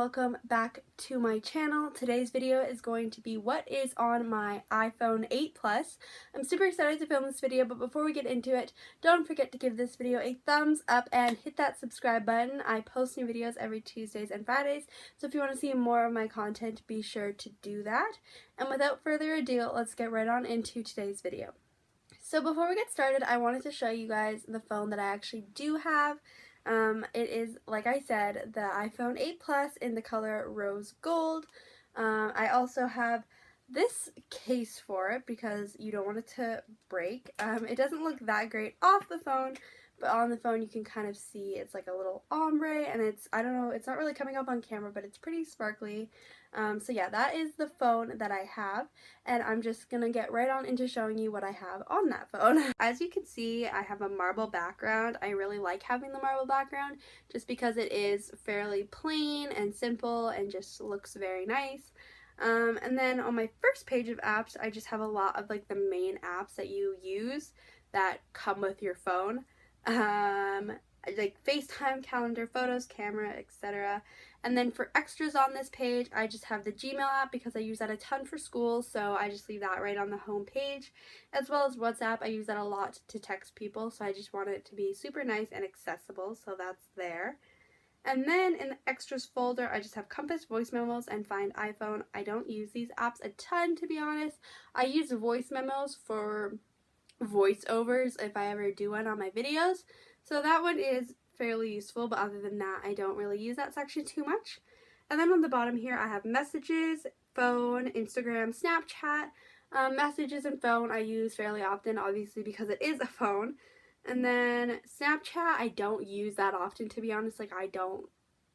welcome back to my channel. Today's video is going to be what is on my iPhone 8 Plus. I'm super excited to film this video, but before we get into it, don't forget to give this video a thumbs up and hit that subscribe button. I post new videos every Tuesdays and Fridays, so if you want to see more of my content, be sure to do that. And without further ado, let's get right on into today's video. So before we get started, I wanted to show you guys the phone that I actually do have. It is, like I said, the iPhone 8 Plus in the color rose gold. I also have this case for it because you don't want it to break. It doesn't look that great off the phone, but on the phone you can kind of see it's like a little ombre, and it's, I don't know, it's not really coming up on camera, but it's pretty sparkly. So yeah, that is the phone that I have, and I'm just gonna get right on into showing you what I have on that phone. As you can see, I have a marble background. I really like having the marble background just because it is fairly plain and simple and just looks very nice. And then on my first page of apps, I just have a lot of like the main apps that you use that come with your phone. Like FaceTime, calendar, photos, camera, etc. And then for extras on this page, I just have the Gmail app because I use that a ton for school, so I just leave that right on the home page, as well as WhatsApp. I use that a lot to text people, so I just want it to be super nice and accessible, so that's there. And then in the extras folder, I just have Compass, voice memos, and Find iPhone. I don't use these apps a ton, to be honest. I use voice memos for voiceovers if I ever do one on my videos, so that one is fairly useful, but other than that, I don't really use that section too much. And then on the bottom here, I have messages, phone, Instagram, Snapchat. Messages and phone I use fairly often, obviously, because it is a phone. And then Snapchat, I don't use that often, to be honest. Like, I don't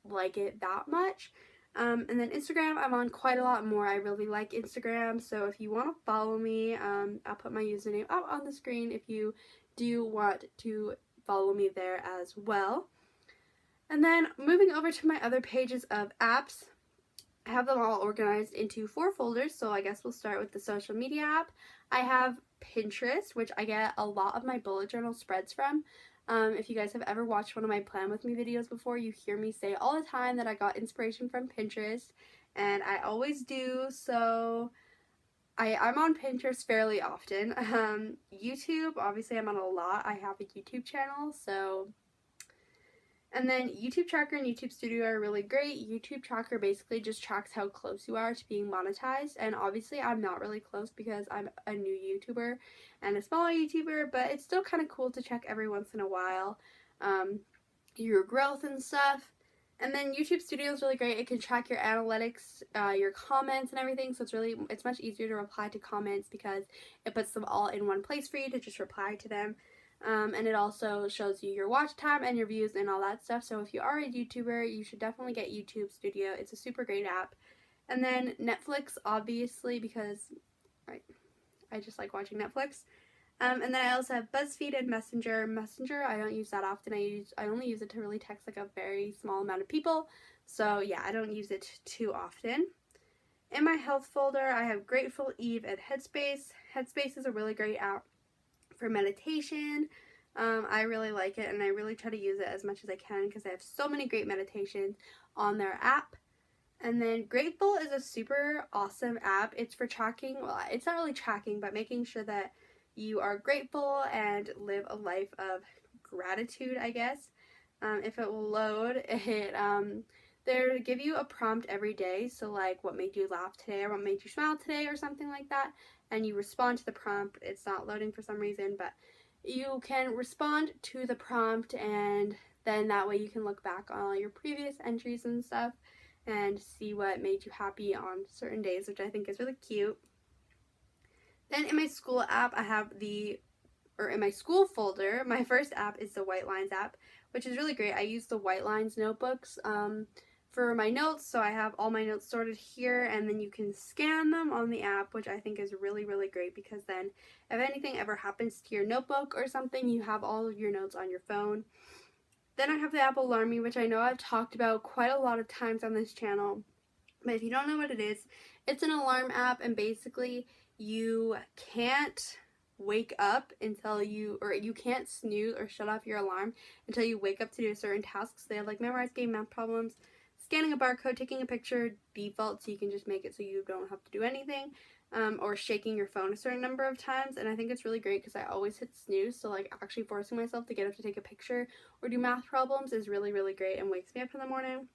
like it that much. And then Instagram, I'm on quite a lot more. I really like Instagram, so if you want to follow me, I'll put my username up on the screen if you do want to follow me there as well. And then moving over to my other pages of apps, I have them all organized into 4 folders, so I guess we'll start with the social media app. I have Pinterest, which I get a lot of my bullet journal spreads from. If you guys have ever watched one of my Plan With Me videos before, you hear me say all the time that I got inspiration from Pinterest, and I always do, so I'm on Pinterest fairly often. YouTube, obviously I'm on a lot. I have a YouTube channel, so. And then YouTube Tracker and YouTube Studio are really great. YouTube Tracker basically just tracks how close you are to being monetized, and obviously I'm not really close because I'm a new YouTuber and a smaller YouTuber, but it's still kind of cool to check every once in a while your growth and stuff. And then YouTube Studio is really great. It can track your analytics, your comments and everything, so it's much easier to reply to comments because it puts them all in one place for you to just reply to them. And it also shows you your watch time and your views and all that stuff. So if you are a YouTuber, you should definitely get YouTube Studio. It's a super great app. And then Netflix, obviously, because I just like watching Netflix. And then I also have BuzzFeed and Messenger. Messenger, I don't use that often. I only use it to really text like a very small amount of people. So yeah, I don't use it too often. In my health folder, I have Grateful, Eve, and Headspace. Headspace is a really great app for meditation. I really like it, and I really try to use it as much as I can because they have so many great meditations on their app. And then Grateful is a super awesome app. It's for tracking, well, it's not really tracking, but making sure that you are grateful and live a life of gratitude, I guess. If it will load, they give you a prompt every day, so like what made you laugh today or what made you smile today or something like that, and you respond to the prompt. It's not loading for some reason, but you can respond to the prompt, and then that way you can look back on all your previous entries and stuff and see what made you happy on certain days, which I think is really cute. Then in my school app, in my school folder, my first app is the White Lines app, which is really great. I use the White Lines notebooks for my notes, so I have all my notes sorted here, and then you can scan them on the app, which I think is really, really great because then if anything ever happens to your notebook or something, you have all of your notes on your phone. Then I have the app Alarm Me, which I know I've talked about quite a lot of times on this channel, but if you don't know what it is, it's an alarm app, and basically you can't wake up until you can't snooze or shut off your alarm until you wake up to do certain tasks. They have like memorized game, math problems, scanning a barcode, taking a picture default, so you can just make it so you don't have to do anything, or shaking your phone a certain number of times. And I think it's really great because I always hit snooze, so like actually forcing myself to get up to take a picture or do math problems is really, really great and wakes me up in the morning.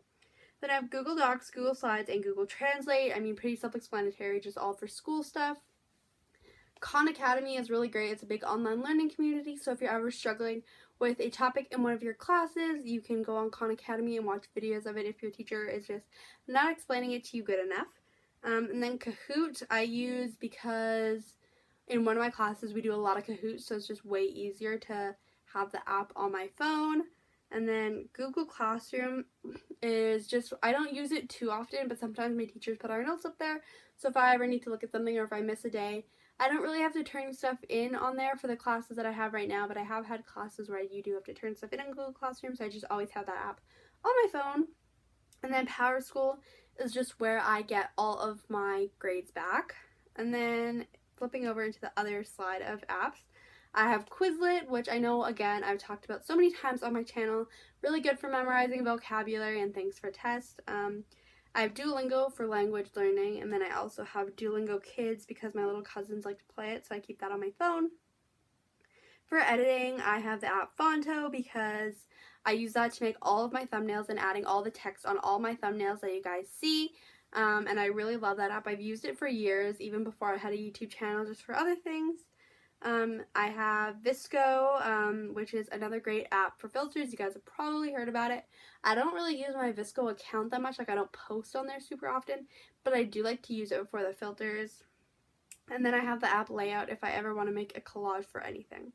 Then I have Google Docs, Google Slides, and Google Translate. I mean, pretty self-explanatory, just all for school stuff. Khan Academy is really great. It's a big online learning community, so if you're ever struggling with a topic in one of your classes, you can go on Khan Academy and watch videos of it if your teacher is just not explaining it to you good enough. And then Kahoot I use because in one of my classes we do a lot of Kahoot, so it's just way easier to have the app on my phone. And then Google Classroom is just, I don't use it too often, but sometimes my teachers put our notes up there, so if I ever need to look at something or if I miss a day, I don't really have to turn stuff in on there for the classes that I have right now, but I have had classes where you do have to turn stuff in Google Classroom, so I just always have that app on my phone. And then PowerSchool is just where I get all of my grades back. And then flipping over into the other slide of apps, I have Quizlet, which I know, again, I've talked about so many times on my channel. Really good for memorizing vocabulary and things for tests. I have Duolingo for language learning, and then I also have Duolingo Kids because my little cousins like to play it, so I keep that on my phone. For editing, I have the app Fonto because I use that to make all of my thumbnails and adding all the text on all my thumbnails that you guys see. And I really love that app. I've used it for years, even before I had a YouTube channel, just for other things. I have Visco, which is another great app for filters. You guys have probably heard about it. I don't really use my Visco account that much, like I don't post on there super often, but I do like to use it for the filters. And then I have the app Layout if I ever want to make a collage for anything.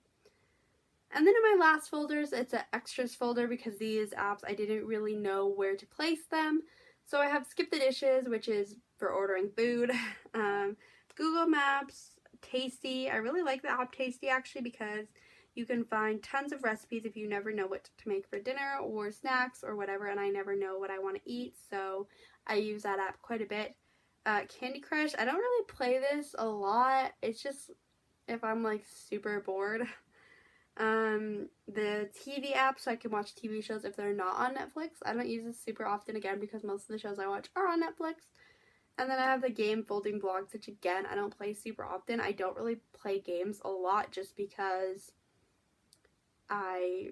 And then in my last folders, it's an extras folder because these apps, I didn't really know where to place them. So I have Skip the Dishes, which is for ordering food, Google Maps, Tasty. I really like the app Tasty actually because you can find tons of recipes if you never know what to make for dinner or snacks or whatever, and I never know what I want to eat, so I use that app quite a bit. Candy Crush, I don't really play this a lot. It's just if I'm like super bored. The TV app, so I can watch TV shows if they're not on Netflix. I don't use this super often, again, because most of the shows I watch are on Netflix. And then I have the game folding blogs, which again, I don't play super often. I don't really play games a lot just because I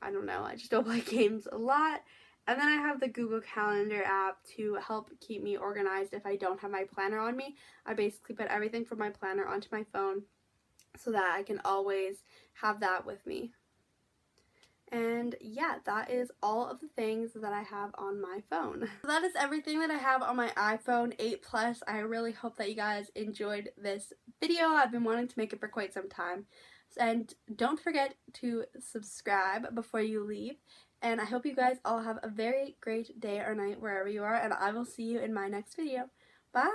don't know, I just don't play games a lot. And then I have the Google Calendar app to help keep me organized if I don't have my planner on me. I basically put everything from my planner onto my phone so that I can always have that with me. And yeah, that is all of the things that I have on my phone. So that is everything that I have on my iPhone 8 Plus. I really hope that you guys enjoyed this video. I've been wanting to make it for quite some time. And don't forget to subscribe before you leave. And I hope you guys all have a very great day or night wherever you are. And I will see you in my next video. Bye!